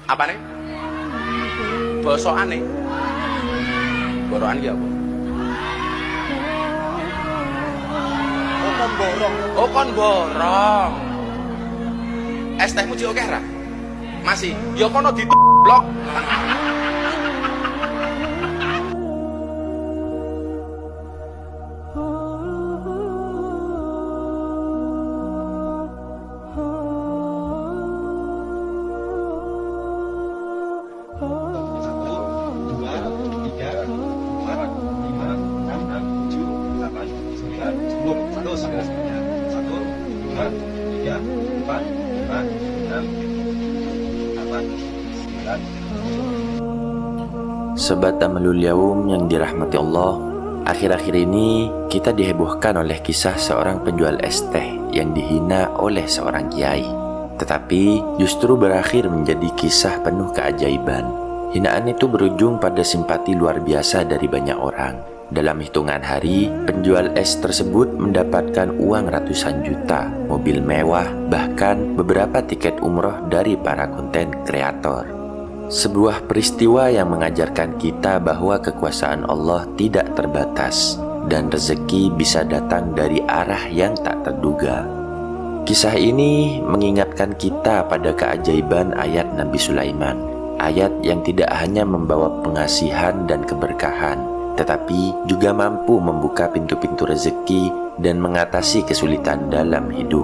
Apa nih? Bosokane. Borokan ki apa? Kon borong. Oh kon borong. Es tehmu cik oke ra? Masih. Ya kono blok. Sobat Amalul Yaum yang dirahmati Allah, akhir-akhir ini kita dihebohkan oleh kisah seorang penjual es teh yang dihina oleh seorang kiai. Tetapi justru berakhir menjadi kisah penuh keajaiban. Hinaan itu berujung pada simpati luar biasa dari banyak orang. Dalam hitungan hari, penjual es tersebut mendapatkan uang ratusan juta, mobil mewah, bahkan beberapa tiket umroh dari para konten kreator. Sebuah peristiwa yang mengajarkan kita bahwa kekuasaan Allah tidak terbatas dan rezeki bisa datang dari arah yang tak terduga. Kisah ini mengingatkan kita pada keajaiban ayat Nabi Sulaiman, ayat yang tidak hanya membawa pengasihan dan keberkahan, tetapi juga mampu membuka pintu-pintu rezeki dan mengatasi kesulitan dalam hidup.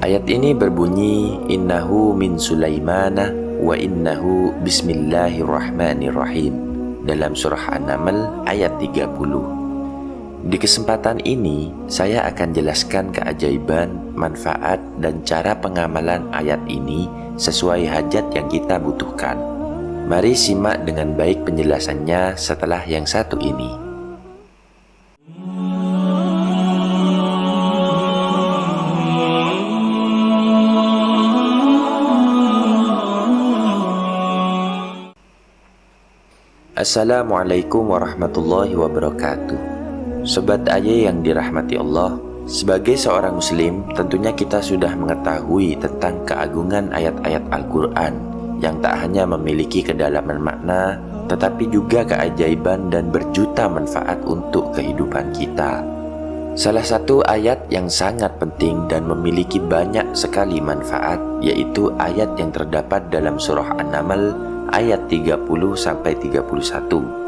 Ayat ini berbunyi, Innahu min Sulaimana wa innahu bismillahirrahmanirrahim, dalam surah An-Naml ayat 30. Di kesempatan ini, saya akan jelaskan keajaiban, manfaat, dan cara pengamalan ayat ini sesuai hajat yang kita butuhkan. Mari simak dengan baik penjelasannya setelah yang satu ini. Assalamualaikum warahmatullahi wabarakatuh. Sobat Aye yang dirahmati Allah, sebagai seorang muslim, tentunya kita sudah mengetahui tentang keagungan ayat-ayat Al-Quran yang tak hanya memiliki kedalaman makna, tetapi juga keajaiban dan berjuta manfaat untuk kehidupan kita. Salah satu ayat yang sangat penting dan memiliki banyak sekali manfaat, yaitu ayat yang terdapat dalam surah An-Naml ayat 30-31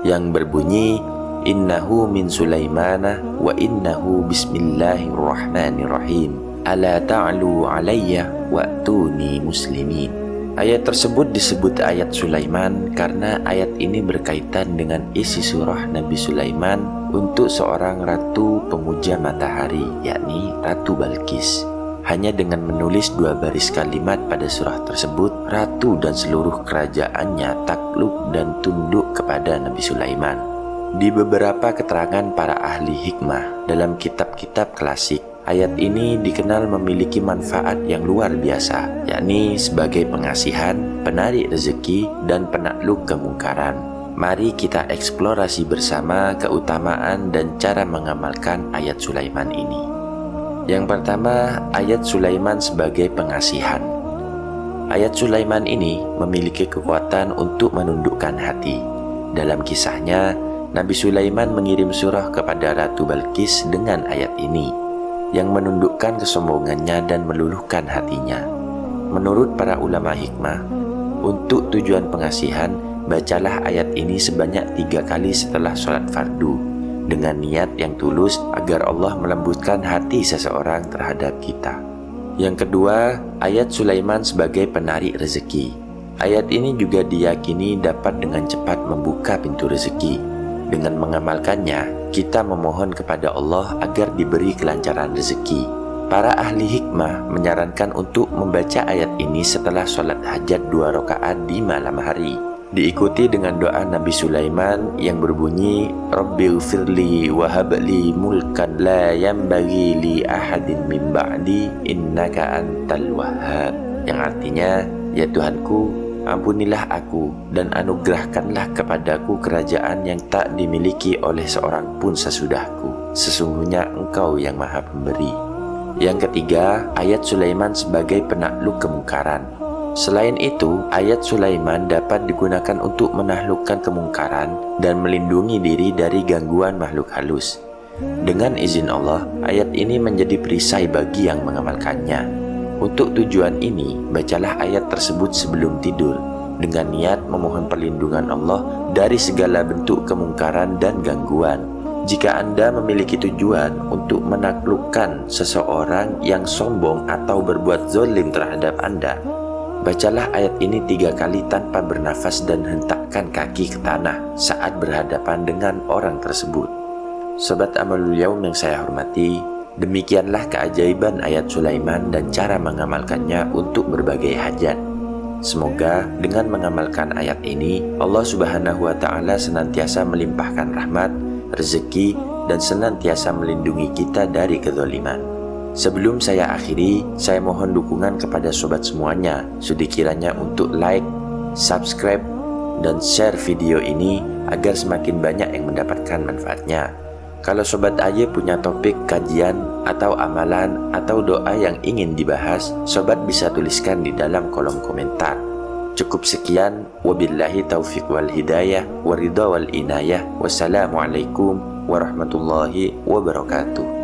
yang berbunyi, Innahu min Sulaimana wa innahu bismillahirrahmanirrahim, ala ta'lu alayya wa'tuni muslimin. Ayat tersebut disebut ayat Sulaiman karena ayat ini berkaitan dengan isi surah Nabi Sulaiman untuk seorang ratu pemuja matahari, yakni Ratu Balqis. Hanya dengan menulis 2 baris kalimat pada surah tersebut, ratu dan seluruh kerajaannya takluk dan tunduk kepada Nabi Sulaiman. Di beberapa keterangan para ahli hikmah dalam kitab-kitab klasik, ayat ini dikenal memiliki manfaat yang luar biasa, yakni sebagai pengasihan, penarik rezeki, dan penakluk kemungkaran. Mari kita eksplorasi bersama keutamaan dan cara mengamalkan ayat Sulaiman ini. Yang pertama, ayat Sulaiman sebagai pengasihan. Ayat Sulaiman ini memiliki kekuatan untuk menundukkan hati. Dalam kisahnya, Nabi Sulaiman mengirim surah kepada Ratu Balqis dengan ayat ini, yang menundukkan kesombongannya dan meluluhkan hatinya. Menurut para ulama hikmah, untuk tujuan pengasihan, bacalah ayat ini sebanyak 3 kali setelah sholat fardu, dengan niat yang tulus agar Allah melembutkan hati seseorang terhadap kita. Yang kedua, ayat Sulaiman sebagai penarik rezeki. Ayat ini juga diyakini dapat dengan cepat membuka pintu rezeki. Dengan mengamalkannya, kita memohon kepada Allah agar diberi kelancaran rezeki. Para ahli hikmah menyarankan untuk membaca ayat ini setelah sholat hajat 2 rakaat di malam hari, diikuti dengan doa Nabi Sulaiman yang berbunyi, Rabbighfirli wa habli mulkan la yanbaghi li ahadin min ba'di innaka antal wahhab, yang artinya, ya Tuhanku, ampunilah aku dan anugerahkanlah kepadaku kerajaan yang tak dimiliki oleh seorang pun sesudahku. Sesungguhnya Engkau yang Maha Pemberi. Yang ketiga, ayat Sulaiman sebagai penakluk kemungkaran. Selain itu, ayat Sulaiman dapat digunakan untuk menaklukkan kemungkaran dan melindungi diri dari gangguan makhluk halus. Dengan izin Allah, ayat ini menjadi perisai bagi yang mengamalkannya. Untuk tujuan ini, bacalah ayat tersebut sebelum tidur dengan niat memohon perlindungan Allah dari segala bentuk kemungkaran dan gangguan. Jika Anda memiliki tujuan untuk menaklukkan seseorang yang sombong atau berbuat zalim terhadap Anda, bacalah ayat ini 3 kali tanpa bernafas dan hentakkan kaki ke tanah saat berhadapan dengan orang tersebut. Sobat Amalul Yaum yang saya hormati, demikianlah keajaiban ayat Sulaiman dan cara mengamalkannya untuk berbagai hajat. Semoga dengan mengamalkan ayat ini, Allah Subhanahu wa Ta'ala senantiasa melimpahkan rahmat, rezeki, dan senantiasa melindungi kita dari kezaliman. Sebelum saya akhiri, saya mohon dukungan kepada sobat semuanya, sudi kiranya untuk like, subscribe, dan share video ini agar semakin banyak yang mendapatkan manfaatnya. Kalau Sobat AY punya topik kajian atau amalan atau doa yang ingin dibahas, Sobat bisa tuliskan di dalam kolom komentar. Cukup sekian, wabillahi taufiq wal hidayah, waridha wal inayah. Wassalamualaikum warahmatullahi wabarakatuh.